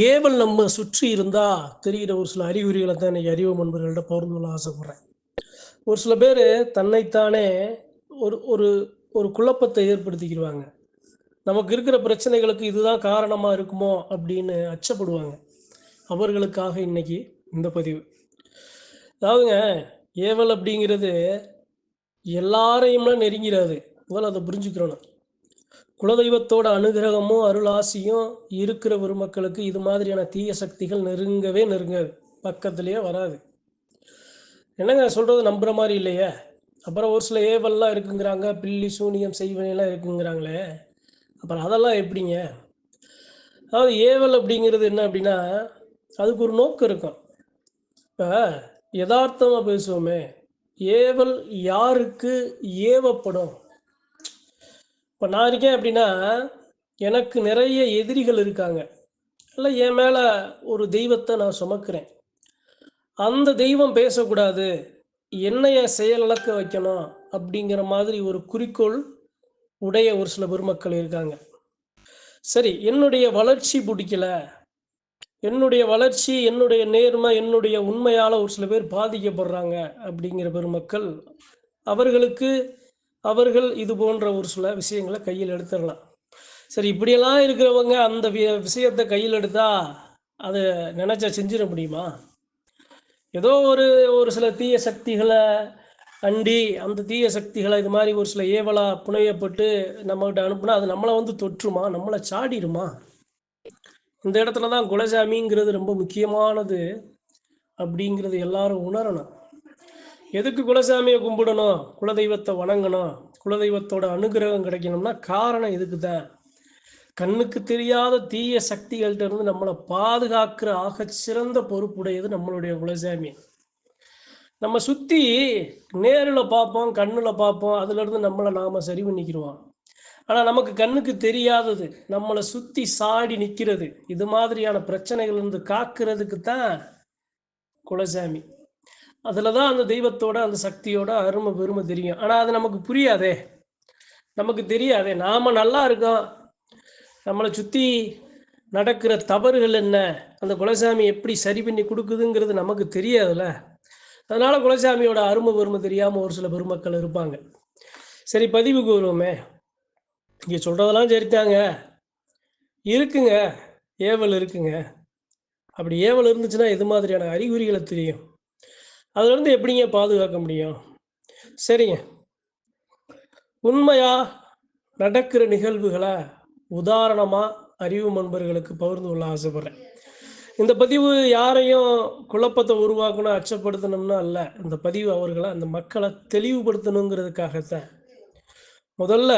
ஏவல் நம்ம சுற்றி இருந்தா தெரிகிற ஒரு சில அறிகுறிகளை தான் இன்னைக்கு அறிவு நண்பர்கள்ட்ட பகிர்ந்து கொள்ள ஆசைப்படுறேன். ஒரு சில பேர் தன்னைத்தானே ஒரு ஒரு ஒரு குழப்பத்தை ஏற்படுத்திக்கிடுவாங்க. நமக்கு இருக்கிற பிரச்சனைகளுக்கு இதுதான் காரணமாக இருக்குமோ அப்படின்னு அச்சப்படுவாங்க. அவர்களுக்காக இன்னைக்கு இந்த பதிவு. அதாவதுங்க, ஏவல் அப்படிங்கிறது எல்லாரையும்லாம் நெருங்கிறாது. முதல்ல அதை புரிஞ்சுக்கிறணும். குலதெய்வத்தோட அனுகிரகமும் அருள் ஆசியும் இருக்கிற ஒரு மக்களுக்கு இது மாதிரியான தீய சக்திகள் நெருங்கவே நெருங்காது, பக்கத்துலேயே வராது. என்னங்க சொல்கிறது, நம்புகிற மாதிரி இல்லையே. அப்புறம் ஒரு சில ஏவல்லாம் இருக்குங்கிறாங்க, பில்லி சூனியம் செய்வனையெல்லாம் இருக்குங்கிறாங்களே, அப்புறம் அதெல்லாம் எப்படிங்க? அதாவது ஏவல் அப்படிங்கிறது என்ன அப்படின்னா, அதுக்கு ஒரு நோக்கம் இருக்கும். இப்போ யதார்த்தமாக பேசுவோமே, ஏவல் யாருக்கு ஏவப்படும்? இப்போ நான் இருக்கேன் அப்படின்னா, எனக்கு நிறைய எதிரிகள் இருக்காங்க. இல்லை, என் மேலே ஒரு தெய்வத்தை நான் சுமக்கிறேன். அந்த தெய்வம் பேசக்கூடாது, என்னைய செயலிழக்க வைக்கணும் அப்படிங்கிற மாதிரி ஒரு குறிக்கோள் உடைய ஒரு சில பெருமக்கள் இருக்காங்க. சரி, என்னுடைய வளர்ச்சி பிடிக்கல, என்னுடைய வளர்ச்சி, என்னுடைய நேர்மை, என்னுடைய உண்மையால் ஒரு சில பேர் பாதிக்கப்படுறாங்க அப்படிங்கிற பெருமக்கள், அவர்களுக்கு அவர்கள் இது போன்ற ஒரு சில விஷயங்களை கையில் எடுத்துடலாம். சரி, இப்படியெல்லாம் இருக்கிறவங்க அந்த விஷயத்தை கையில் எடுத்தால் அதை நினச்சா செஞ்சிட முடியுமா? ஏதோ ஒரு ஒரு சில தீய சக்திகளை அண்டி, அந்த தீய சக்திகளை இது மாதிரி ஒரு சில ஏவலாக புனையப்பட்டு நம்மகிட்ட அனுப்புனா அது நம்மளை வந்து தொற்றுமா, நம்மளை சாடிடுமா? இந்த இடத்துல தான் குலசாமிங்கிறது ரொம்ப முக்கியமானது அப்படிங்கிறது எல்லாரும் உணரணும். எதுக்கு குலசாமியை கும்பிடணும், குலதெய்வத்தை வணங்கணும், குலதெய்வத்தோட அனுகிரகம் கிடைக்கணும்னா காரணம் இதுக்கு தான். கண்ணுக்கு தெரியாத தீய சக்திகள்கிட்ட இருந்து நம்மளை பாதுகாக்கிற ஆக சிறந்த பொறுப்புடையது நம்மளுடைய குலசாமி. நம்ம சுற்றி நேரில் பார்ப்போம், கண்ணில் பார்ப்போம், அதுலேருந்து நம்மளை நாம் சரி பண்ணிக்கிடுவோம். ஆனால் நமக்கு கண்ணுக்கு தெரியாதது, நம்மளை சுற்றி சாடி நிற்கிறது, இது மாதிரியான பிரச்சனைகள்லேருந்து காக்கிறதுக்கு தான் குலசாமி. அதில் தான் அந்த தெய்வத்தோட அந்த சக்தியோட அருமை பெருமை தெரியும். ஆனால் அது நமக்கு புரியாதே, நமக்கு தெரியாதே. நாம் நல்லா இருக்கோம், நம்மளை சுற்றி நடக்கிற தவறுகள் என்ன, அந்த குலசாமி எப்படி சரி பண்ணி கொடுக்குதுங்கிறது நமக்கு தெரியாதுல்ல. அதனால் குலசாமியோட அருமை பெருமை தெரியாமல் ஒரு சில பெருமக்கள் இருப்பாங்க. சரி, பதிவுக்கு வருவோமே. இங்கே சொல்கிறதெல்லாம் சரித்தாங்க, இருக்குங்க, ஏவல் இருக்குங்க. அப்படி ஏவல் இருந்துச்சுன்னா எது மாதிரியான அறிகுறிகளை தெரியும், அதுலேருந்து எப்படிங்க பாதுகாக்க முடியும்? சரிங்க, உண்மையாக நடக்கிற நிகழ்வுகளை உதாரணமாக அறிவு நண்பர்களுக்கு பகிர்ந்து கொள்ள ஆசைப்பட்றேன். இந்த பதிவு யாரையும் குழப்பத்தை உருவாக்கணும், அச்சப்படுத்தணும்னா அல்ல. இந்த பதிவு அவர்களை, அந்த மக்களை தெளிவுபடுத்தணுங்கிறதுக்காகத்தான். முதல்ல,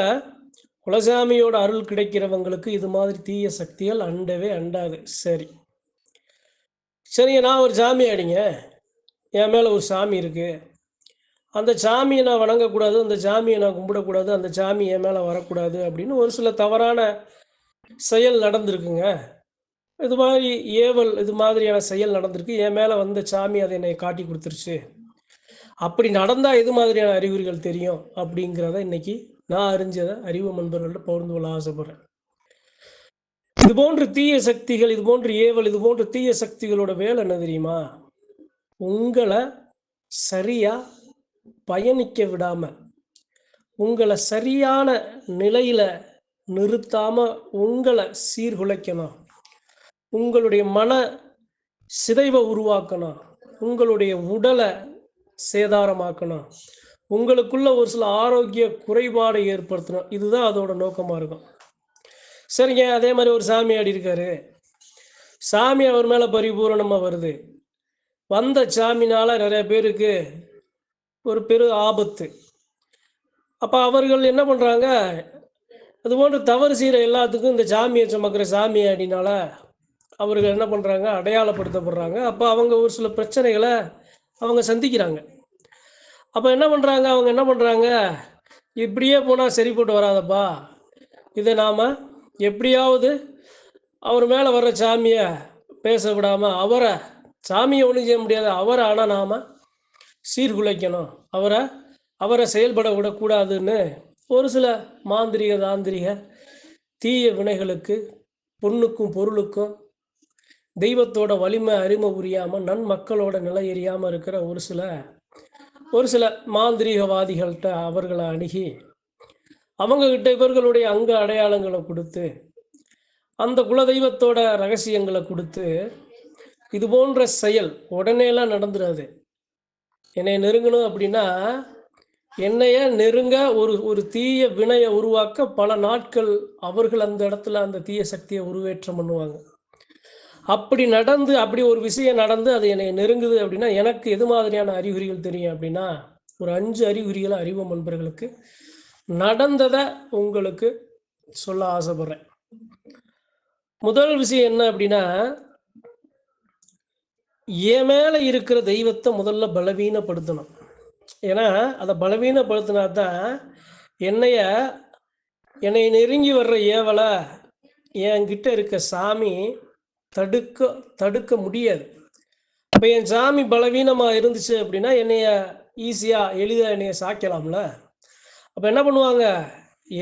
குலசாமியோட அருள் கிடைக்கிறவங்களுக்கு இது மாதிரி தீய சக்திகள் அண்டவே அண்டாது. சரிங்க, நான் ஒரு சாமி ஆடிங்க, என் மேலே ஒரு சாமி இருக்குது, அந்த சாமியை நான் வணங்கக்கூடாது, அந்த சாமியை நான் கும்பிடக்கூடாது, அந்த சாமி என் மேலே வரக்கூடாது அப்படின்னு ஒரு சில தவறான செயல் நடந்திருக்குங்க. இது மாதிரி ஏவல், இது மாதிரியான செயல் நடந்திருக்கு, என் மேலே வந்த சாமி அதை என்னை காட்டி கொடுத்துருச்சு. அப்படி நடந்தால் எது மாதிரியான அறிகுறிகள் தெரியும் அப்படிங்கிறத இன்னைக்கு நான் அறிஞ்சதை அறிவு நண்பர்கள்ட்ட பகிர்ந்து கொள்ள ஆசைப்படுறேன். இது போன்ற தீய சக்திகள், இது போன்ற ஏவல், இது போன்ற தீய சக்திகளோட வேலை என்ன தெரியுமா? உங்களை சரியா பயணிக்க விடாம, உங்களை சரியான நிலையில நிறுத்தாம உங்களை சீர்குலைக்கணும், உங்களுடைய மன சிதைவை உருவாக்கணும், உங்களுடைய உடலை சேதாரமாக்கணும், உங்களுக்குள்ள ஒரு சில ஆரோக்கிய குறைபாடை ஏற்படுத்தணும். இதுதான் அதோட நோக்கமாக இருக்கும். சரிங்க, அதே மாதிரி ஒரு சாமி ஆடி இருக்காரு, சாமி அவர் மேலே பரிபூரணமாக வருது, வந்த சாமினால் நிறைய பேருக்கு ஒரு பெரு ஆபத்து. அப்போ அவர்கள் என்ன பண்ணுறாங்க, அது போன்று தவறு செய்கிற எல்லாத்துக்கும் இந்த சாமியை சுமக்கிற சாமி ஆடினால அவர்கள் என்ன பண்ணுறாங்க, அடையாளப்படுத்தப்படுறாங்க. அப்போ அவங்க ஒரு சில பிரச்சனைகளை அவங்க சந்திக்கிறாங்க. அப்போ என்ன பண்ணுறாங்க, அவங்க என்ன பண்ணுறாங்க, இப்படியே போனால் சரிப்பட்டு வராதப்பா, இதை நாம் எப்படியாவது அவர் மேலே வர்ற சாமியை பேச விடாமல், அவரை, சாமியை ஒன்றும் செய்ய முடியாது, அவரை ஆனால் நாம் சீர்குலைக்கணும், அவரை செயல்பட விடக்கூடாதுன்னு ஒரு சில மாந்திரிக தாந்திரிக தீய வினைகளுக்கு, பொண்ணுக்கும் பொருளுக்கும் தெய்வத்தோட வலிமை அறிமை புரியாமல் நன்மக்களோட நிலை எறியாமல் இருக்கிற ஒரு சில மாந்திரீகவாதிகள்கிட்ட அவர்களை அணுகி அவங்கக்கிட்ட இவர்களுடைய அங்க அடையாளங்களை கொடுத்து அந்த குலதெய்வத்தோட ரகசியங்களை கொடுத்து இது போன்ற செயல் உடனேலாம் நடந்துடாது. என்னை நெருங்கணும் அப்படின்னா என்னைய நெருங்க ஒரு தீய வினையை உருவாக்க பல நாட்கள் அவர்கள் அந்த இடத்துல அந்த தீய சக்தியை உருவேற்றம் பண்ணுவாங்க. அப்படி ஒரு விஷயம் நடந்து அது என்னை நெருங்குது அப்படின்னா எனக்கு எது மாதிரியான அறிகுறிகள் தெரியும் அப்படின்னா ஒரு 5 அறிகுறிகளை அறிவோம் நண்பர்களுக்கு நடந்ததை உங்களுக்கு சொல்ல ஆசைப்படுறேன். முதல் விஷயம் என்ன அப்படின்னா, என் மேலே இருக்கிற தெய்வத்தை முதல்ல பலவீனப்படுத்தணும். ஏன்னா அதை பலவீனப்படுத்தினா தான் என்னை நெருங்கி வர்ற ஏவலை என்கிட்ட இருக்க சாமி தடுக்க முடியாது. அப்போ என் சாமி பலவீனமாக இருந்துச்சு அப்படின்னா எளிதாக என்னைய சாய்க்கலாம்ல. அப்போ என்ன பண்ணுவாங்க,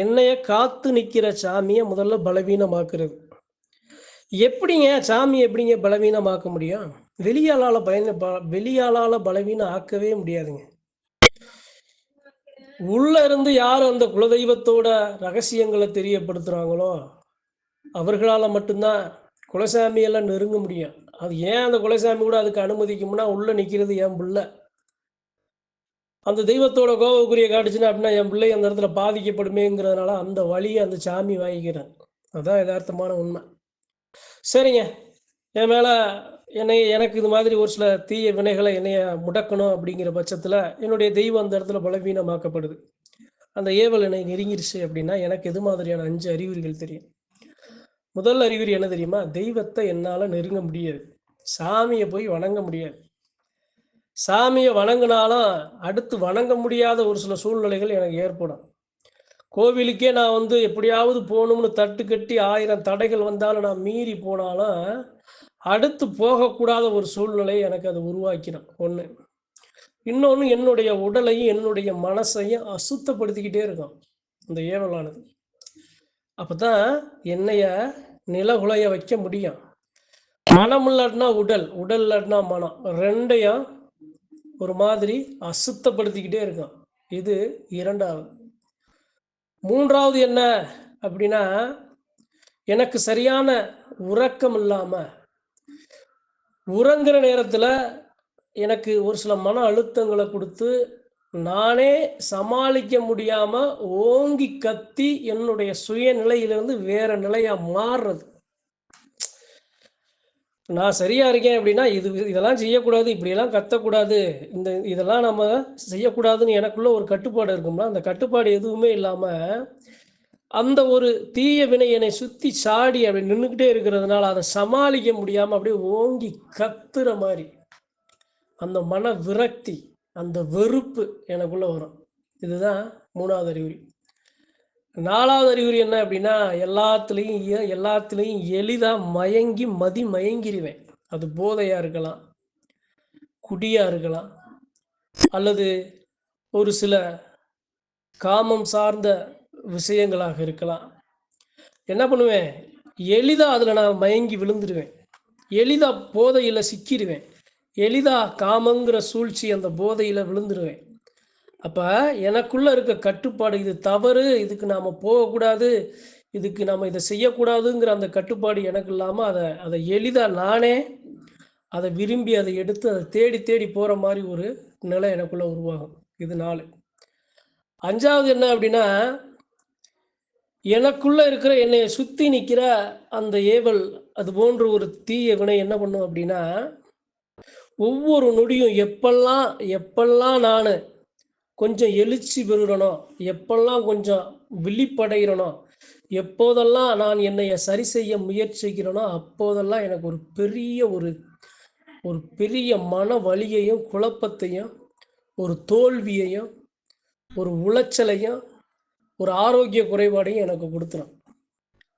என்னைய காத்து நிற்கிற சாமியை முதல்ல பலவீனமாக்குறது. எப்படிங்க பலவீனமாக்க முடியும்? வெளியாளால பலவீனம் ஆக்கவே முடியாதுங்க. உள்ள இருந்து யார் அந்த குலதெய்வத்தோட ரகசியங்களை தெரியப்படுத்துறாங்களோ அவர்களால் மட்டும்தான் குலசாமியெல்லாம் நெருங்க முடியும். அது ஏன் அந்த குலசாமி கூட அதுக்கு அனுமதிக்கும்னா உள்ள நிற்கிறது என் பிள்ளை. அந்த தெய்வத்தோட கோபக்குரிய காட்டுச்சுன்னா அப்படின்னா என் பிள்ளை அந்த இடத்துல பாதிக்கப்படுமேங்கிறதுனால அந்த வழியை அந்த சாமி வாங்கிக்கிறேன். அதுதான் யதார்த்தமான உண்மை. சரிங்க, என் மேலே எனக்கு இது மாதிரி ஒரு சில தீய வினைகளை என்னைய முடக்கணும் அப்படிங்கிற பட்சத்தில் என்னுடைய தெய்வம் அந்த இடத்துல பலவீனமாக்கப்படுது. அந்த ஏவல் என்னை நெருங்கிருச்சு அப்படின்னா எனக்கு எது மாதிரியான 5 அறிகுறிகள் தெரியும். முதல் அறிகுறி என்ன தெரியுமா? தெய்வத்தை என்னால் நெருங்க முடியாது, சாமியை போய் வணங்க முடியாது. சாமியை வணங்கினாலும் அடுத்து வணங்க முடியாத ஒரு சில சூழ்நிலைகள் எனக்கு ஏற்படும். கோவிலுக்கே நான் எப்படியாவது போகணும்னு தட்டு கட்டி 1000 தடைகள் வந்தாலும் நான் மீறி போனாலும் அடுத்து போகக்கூடாத ஒரு சூழ்நிலை எனக்கு அது உருவாக்கிடும். ஒன்று. இன்னொன்று, என்னுடைய உடலையும் என்னுடைய மனசையும் அசுத்தப்படுத்திக்கிட்டே இருக்கும் இந்த ஏவலானது. அப்போ தான் என்னைய நிலகுலைய வைக்க முடியும். மனம் இல்லாட்டினா உடல் இல்லாட்டினா மனம், ரெண்டையும் ஒரு மாதிரி அசுத்தப்படுத்திக்கிட்டே இருக்கும். இது 2வது. 3வது என்ன அப்படின்னா, எனக்கு சரியான உறக்கம் இல்லாமல் உறங்குற நேரத்தில் எனக்கு ஒரு சில மன அழுத்தங்களை கொடுத்து நானே சமாளிக்க முடியாமல் ஓங்கி கத்தி என்னுடைய சுயநிலையிலிருந்து வேற நிலையாக மாறுறது. நான் சரியாக இருக்கேன் அப்படின்னா இதெல்லாம் செய்யக்கூடாது, இப்படியெல்லாம் கத்தக்கூடாது, இதெல்லாம் நம்ம செய்யக்கூடாதுன்னு எனக்குள்ள ஒரு கட்டுப்பாடு இருக்கும்னா அந்த கட்டுப்பாடு எதுவுமே இல்லாமல் அந்த ஒரு தீய வினை என்னை சுற்றி சாடி அப்படி நின்றுக்கிட்டே இருக்கிறதுனால அதை சமாளிக்க முடியாமல் அப்படியே ஓங்கி கத்துற மாதிரி அந்த மன விரக்தி, அந்த வெறுப்பு எனக்குள்ளே வரும். இதுதான் 3வது அறிகுறி. 4வது அறிகுறி என்ன அப்படின்னா, எல்லாத்துலேயும் எளிதாக மயங்கிடுவேன். அது போதையாக இருக்கலாம், குடியாக இருக்கலாம், அல்லது ஒரு சில காமம் சார்ந்த விஷயங்களாக இருக்கலாம். என்ன பண்ணுவேன், எளிதாக அதில் நான் மயங்கி விழுந்துடுவேன், எளிதாக போதையில் சிக்கிடுவேன், எளிதாக காமங்கிற சூழ்ச்சி அந்த போதையில் விழுந்துடுவேன். அப்போ எனக்குள்ளே இருக்க கட்டுப்பாடு, இது தவறு, இதுக்கு நாம் போகக்கூடாது, இதுக்கு நம்ம இதை செய்யக்கூடாதுங்கிற அந்த கட்டுப்பாடு எனக்கு இல்லாமல் அதை எளிதாக நானே அதை விரும்பி அதை எடுத்து அதை தேடி தேடி போகிற மாதிரி ஒரு நிலை எனக்குள்ளே உருவாகும். இது 4. 5வது என்ன அப்படின்னா, எனக்குள்ளே இருக்கிற என்னை சுற்றி நிற்கிற அந்த ஏவல், அது போன்ற ஒரு தீய வினை என்ன பண்ணும் அப்படின்னா, ஒவ்வொரு நொடியும் எப்பெல்லாம் நான் கொஞ்சம் எழுச்சி பெறுகிறனோ, எப்பெல்லாம் கொஞ்சம் விழிப்படைகிறனோ, எப்போதெல்லாம் நான் என்னைய சரி செய்ய முயற்சிக்கிறேனோ அப்போதெல்லாம் எனக்கு ஒரு பெரிய மன வலியையும் குழப்பத்தையும் ஒரு தோல்வியையும் ஒரு உளைச்சலையும் ஒரு ஆரோக்கிய குறைபாடையும் எனக்கு கொடுத்துரும்.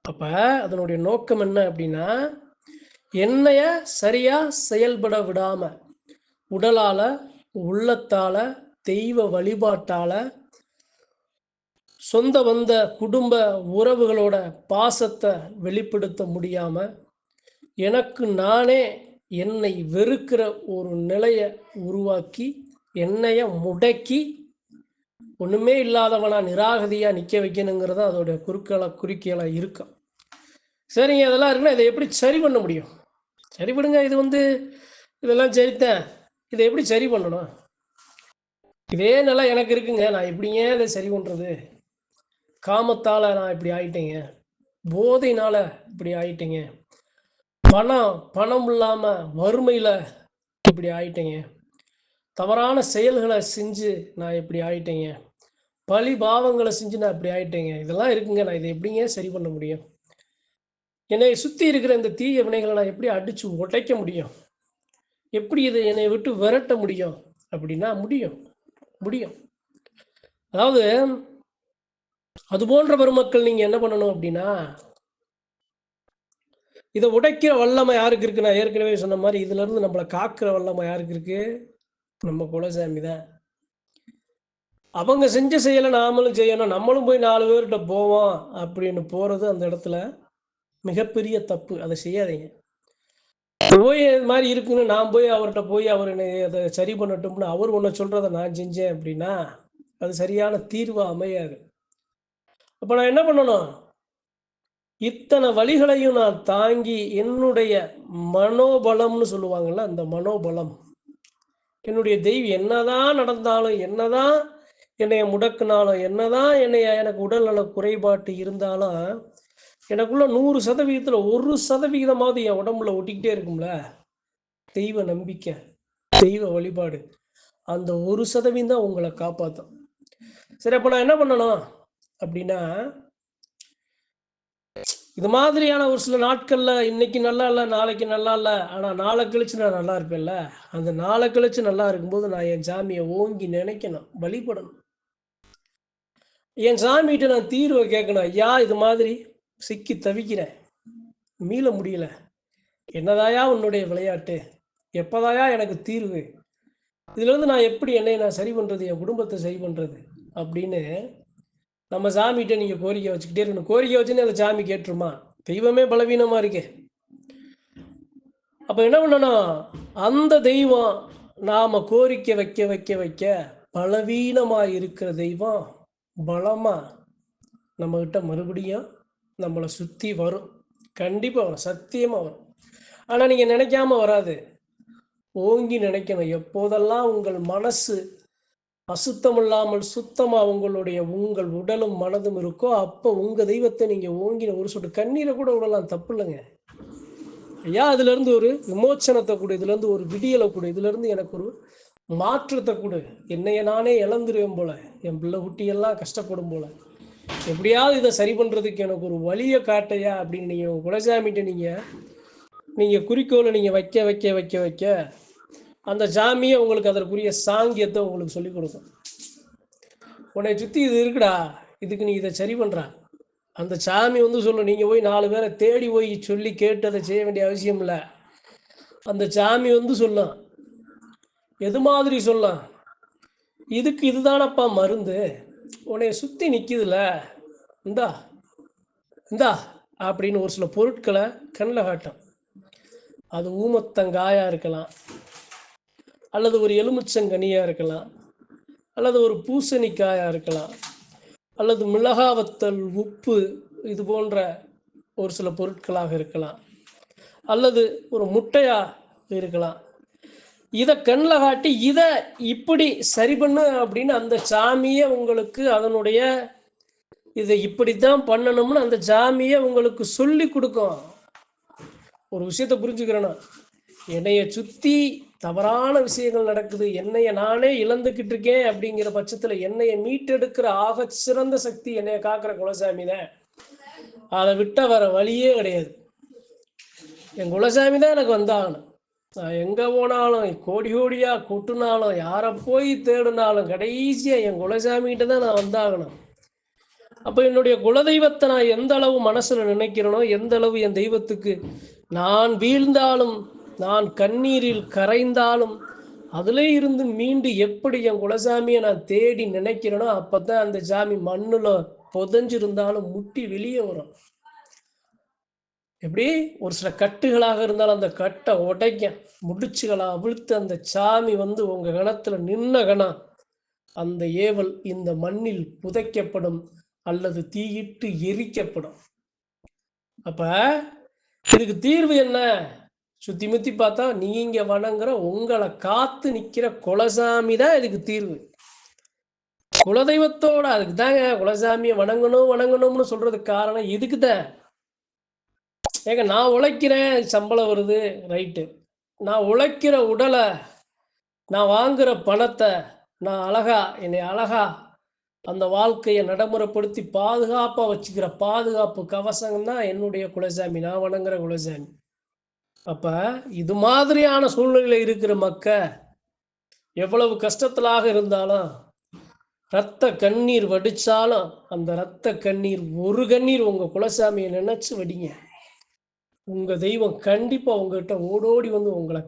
அப்போ அதனுடைய நோக்கம் என்ன அப்படின்னா, என்னைய சரியாக செயல்பட விடாமல் உடலால், உள்ளத்தால், தெய்வ வழிபாட்டால், சொந்த குடும்ப உறவுகளோட பாசத்தை வெளிப்படுத்த முடியாமல் எனக்கு நானே என்னை வெறுக்கிற ஒரு நிலையை உருவாக்கி என்னைய முடக்கி ஒன்றுமே இல்லாதவனா நிராகதியாக நிற்க வைக்கணுங்கிறது அதோடைய குறிக்கோளாக இருக்கும். சரிங்க, அதெல்லாம் இருக்குன்னா இதை எப்படி சரி பண்ண முடியும்? சரி பண்ணுங்க, இது இதெல்லாம் சரித்தேன், இதை எப்படி சரி பண்ணணும்? இதே நல்லா எனக்கு இருக்குங்க, நான் எப்படிங்க இதை சரி பண்ணுறது? காமத்தால் நான் இப்படி ஆயிட்டேங்க, போதையினால் இப்படி ஆயிட்டேங்க, பணம் இல்லாமல் வறுமையில் இப்படி ஆயிட்டேங்க, தவறான செயல்களை செஞ்சு நான் இப்படி ஆயிட்டேங்க, பழி பாவங்களை செஞ்சு நான் இப்படி ஆயிட்டேங்க, இதெல்லாம் இருக்குங்க, நான் இதை எப்படிங்க சரி பண்ண முடியும்? என்னை சுற்றி இருக்கிற இந்த தீய வினைகளை நான் எப்படி அடித்து உடைக்க முடியும்? எப்படி இதை என்னை விட்டு விரட்ட முடியும்? அப்படின்னா முடியும். அதாவது அது போன்ற பெருமக்கள் நீங்கள் என்ன பண்ணணும் அப்படின்னா, இதை உடைக்கிற வல்லமை யாருக்கு இருக்கு? நான் ஏற்கனவே சொன்ன மாதிரி இதிலிருந்து நம்மளை காக்கிற வல்லமை யாருக்கு இருக்கு? நம்ம குலசாமி தான். அவங்க செஞ்ச செயலை நாமளும் செய்யணும், நம்மளும் போய் 4 பேர்கிட்ட போவோம் அப்படின்னு போகிறது அந்த இடத்துல மிகப்பெரிய தப்பு. அதை செய்யாதீங்க. போய் இது மாதிரி இருக்குன்னு நான் போய் அவர்கிட்ட போய் அவர் என்னை அதை சரி பண்ணட்டும்னு அவர் ஒன்று சொல்கிறத நான் செஞ்சேன் அப்படின்னா அது சரியான தீர்வாக அமையாது. அப்போ நான் என்ன பண்ணணும்? இத்தனை வழிகளையும் நான் தாங்கி என்னுடைய மனோபலம்னு சொல்லுவாங்கள்ல, அந்த மனோபலம், என்னுடைய தெய்வம் என்னதான் நடந்தாலும், என்னதான் என்னைய முடக்குனாலும், என்னதான் எனக்கு உடல்நல குறைபாட்டு இருந்தாலும், எனக்குள்ள 100%த்தில் 1% என் உடம்புல ஒட்டிக்கிட்டே இருக்கும்ல தெய்வ நம்பிக்கை, தெய்வ வழிபாடு. அந்த 1% தான் உங்களை காப்பாற்றும். சரி, அப்போ நான் என்ன பண்ணணும் அப்படின்னா, இது மாதிரியான ஒரு சில நாட்களில் இன்னைக்கு நல்லா இல்லை, நாளைக்கு நல்லா இல்லை, ஆனால் நாளை கழிச்சு நான் நல்லா இருப்பேன்ல, அந்த நாளை கழிச்சு நல்லா இருக்கும்போது நான் என் சாமியை ஓங்கி நினைக்கணும், வழிபடணும். என் சாமிகிட்ட நான் தீர்வை கேட்கணும். ஐயா, இது மாதிரி சிக்கி தவிக்கிறேன், மீள முடியல, என்னதாயா உன்னுடைய விளையாட்டு, எப்போதாயா எனக்கு தீர்வு, இதுலேருந்து நான் எப்படி என்னை நான் சரி பண்ணுறது, என் குடும்பத்தை சரி பண்ணுறது அப்படின்னு நம்ம சாமிகிட்ட நீங்கள் கோரிக்கை வச்சுக்கிட்டே இருக்கணும். கோரிக்கை வச்சுன்னு அந்த சாமி கேட்டுருமா? தெய்வமே பலவீனமாக இருக்கு. அப்போ என்ன பண்ணணும்? அந்த தெய்வம் நாம் கோரிக்கை வைக்க வைக்க வைக்க பலவீனமாக இருக்கிற தெய்வம் பலமாக நம்மக்கிட்ட மறுபடியும் நம்மளை சுற்றி வரும். கண்டிப்பாக வரும், சத்தியமாக வரும். ஆனால் நீங்கள் நினைக்காம வராது, ஓங்கி நினைக்கணும். எப்போதெல்லாம் உங்கள் மனசு அசுத்தம் இல்லாமல் சுத்தமாக உங்கள் உடலும் மனதும் இருக்கோ அப்போ உங்கள் தெய்வத்தை நீங்கள் ஓங்கின ஒரு சொட்டு கண்ணீரை கூட விடலாம், தப்பு இல்லைங்க. ஐயா, இதுலேருந்து ஒரு விமோச்சனத்தை கொடு, இதுலேருந்து ஒரு விடியலை கொடு, இதுலேருந்து எனக்கு ஒரு மாற்றத்தை கொடு, என்னைய நானே இழந்துருவேன் போல, என் பிள்ளை குட்டியெல்லாம் கஷ்டப்படும் போல, எப்படியாவது இதை சரி பண்ணுறதுக்கு எனக்கு ஒரு வழியை காட்டையா அப்படின்னு நீங்கள் உங்கள் குலசாமிகிட்ட நீங்கள் குறிக்கோளை நீங்கள் வைக்க வைக்க வைக்க வைக்க அந்த சாமியை உங்களுக்கு அதற்குரிய சாங்கியத்தை உங்களுக்கு சொல்லிக் கொடுக்கும். உன்னை சுற்றி இது இருக்குடா, இதுக்கு நீ இதை சரி பண்ணுறா, அந்த சாமி சொல்லும். நீங்கள் போய் 4 பேரை தேடி போய் சொல்லி கேட்டு அதை செய்ய வேண்டிய அவசியம் இல்லை. அந்த சாமி சொல்லும். எது மாதிரி சொல்லும்? இதுக்கு இதுதானப்பா மருந்து, உன்னைய சுற்றி நிற்கிதுல, இந்தா இந்தா அப்படின்னு ஒரு சில பொருட்களை கண்ணில் காட்டும். அது ஊமத்தங்காயாக இருக்கலாம், அல்லது ஒரு எலுமிச்சங்கனியாக இருக்கலாம், அல்லது ஒரு பூசணிக்காயாக இருக்கலாம், அல்லது மிளகாவத்தல், உப்பு, இது போன்ற ஒரு சில பொருட்களாக இருக்கலாம், அல்லது ஒரு முட்டையாக இருக்கலாம். இதை கண்ணில் காட்டி இதை இப்படி சரி பண்ணு அப்படின்னு அந்த சாமியை உங்களுக்கு அதனுடைய இதை இப்படித்தான் பண்ணணும்னு அந்த சாமியை உங்களுக்கு சொல்லி கொடுக்கும். ஒரு விஷயத்தை புரிஞ்சுக்கிறேன்னா, என்னைய சுற்றி தவறான விஷயங்கள் நடக்குது, என்னைய நானே இழந்துக்கிட்டு இருக்கேன் அப்படிங்கிற பட்சத்தில் என்னைய மீட்டெடுக்கிற ஆக சிறந்த சக்தி என்னைய காக்கிற குலசாமி தான். அதை விட்ட வர வழியே கிடையாது. என் குலசாமி தான் எனக்கு வந்தாகணும். நான் எங்கே போனாலும், கோடி கோடியாக கொட்டுனாலும், யாரை போய் தேடினாலும் கடைசியாக என் குலசாமிகிட்ட தான் நான் வந்தாகணும். அப்போ என்னுடைய குலதெய்வத்தை நான் எந்த அளவு மனசில் நினைக்கிறேனோ, எந்த அளவு என் தெய்வத்துக்கு நான் வீழ்ந்தாலும், நான் கண்ணீரில் கரைந்தாலும், அதிலே இருந்து மீண்டு எப்படி என் குலசாமியை நான் தேடி நினைக்கிறேனோ அப்போ தான் அந்த சாமி மண்ணில் புதஞ்சிருந்தாலும் முட்டி வெளியே வரும். எப்படி ஒரு சில கட்டுகளாக இருந்தாலும் அந்த கட்டை உடைக்க முடிச்சுகளை அவிழ்த்து அந்த சாமி வந்து உங்க கணத்துல நின்ன கணம் அந்த ஏவல் இந்த மண்ணில் புதைக்கப்படும் அல்லது தீயிட்டு எரிக்கப்படும். அப்ப இதுக்கு தீர்வு என்ன? சுத்தி முத்தி பார்த்தா நீங்க வணங்குற உங்களை காத்து நிக்கிற குலசாமி தான் இதுக்கு தீர்வு. குலதெய்வத்தோட அதுக்கு தாங்க குலசாமியை வணங்கணும்னு சொல்றதுக்கு காரணம் இதுக்கு தான். ஏங்க நான் உழைக்கிறேன், சம்பளம் வருது, ரைட்டு. நான் உழைக்கிற உடலை, நான் வாங்குற பணத்தை, நான் என்னை அழகா அந்த வாழ்க்கையை நடைமுறைப்படுத்தி பாதுகாப்பா வச்சுக்கிற பாதுகாப்பு கவசம் தான் என்னுடைய குலசாமி, நான் வணங்குற குலசாமி. அப்ப இது மாதிரியான சூழ்நிலையில இருக்கிற எவ்வளவு கஷ்டத்திலாக இருந்தாலும் ரத்த கண்ணீர் வடிச்சாலும் அந்த ரத்த கண்ணீர் ஒரு கண்ணீர் உங்க குலசாமியை நினைச்சு வடிங்க. உங்க தெய்வம் கண்டிப்பா உங்ககிட்ட ஓடோடி வந்து உங்களை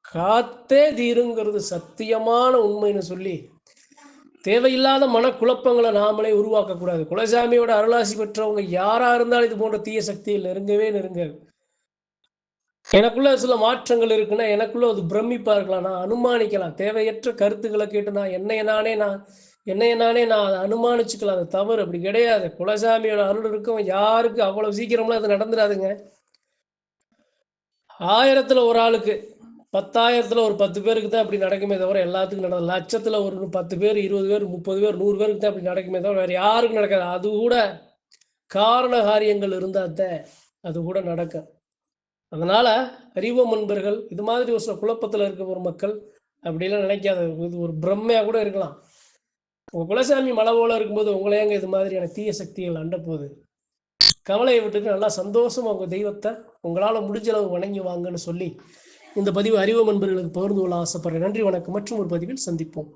காத்தே தீருங்கிறது சத்தியமான உண்மைன்னு சொல்லி தேவையில்லாத மனக்குழப்பங்களை நாமளே உருவாக்கக்கூடாது. குலசாமியோட அருளாசி பெற்றவங்க யாரா இருந்தாலும் இது போன்ற தீய சக்தியில் நெருங்காது. எனக்குள்ள சில மாற்றங்கள் இருக்குன்னா எனக்குள்ள அது பிரமிப்பா இருக்கலாம், நான் அனுமானிக்கலாம். தேவையற்ற கருத்துக்களை கேட்டு நான் என்னைய நானே நான் அதை அனுமானிச்சுக்கலாம். அது தவறு, அப்படி கிடையாது. குலசாமியோட அருள் இருக்கும் யாருக்கு அவ்வளவு சீக்கிரம்லாம் அது நடந்துடாதுங்க. 1000த்துல ஒரு ஆளுக்கு, 10,000த்துல ஒரு 10 பேருக்கு தான் அப்படி நடக்குமே தவிர எல்லாத்துக்கும் நடக்கும். லட்சத்துல ஒரு 10 பேர், 20 பேர், 30 பேர், 100 பேருக்கு தான் அப்படி நடக்குமே தவிர வேற யாருக்கும் நடக்காது. அது கூட காரண காரியங்கள் இருந்தாதான் அது கூட நடக்கும். அதனால அறிவோம் நண்பர்கள், இது மாதிரி ஒரு சில குழப்பத்தில் இருக்க ஒரு மக்கள் அப்படிலாம் நினைக்காத. இது ஒரு பிரம்மையா கூட இருக்கலாம். உங்க குலசாமி மலை போல இருக்கும்போது உங்களையாங்க இது மாதிரியான தீய சக்திகள் அண்ட போகுது. கவலையை விட்டுட்டு நல்லா சந்தோஷமா உங்க தெய்வத்தை உங்களால முடிஞ்ச அளவு வணங்கி வாங்கன்னு சொல்லி இந்த பதிவு அறிவோம் நண்பர்களுக்கு பகிர்ந்து கொள்ள ஆசைப்படுறேன். நன்றி, வணக்கம். மற்றும் ஒரு பதிவில் சந்திப்போம்.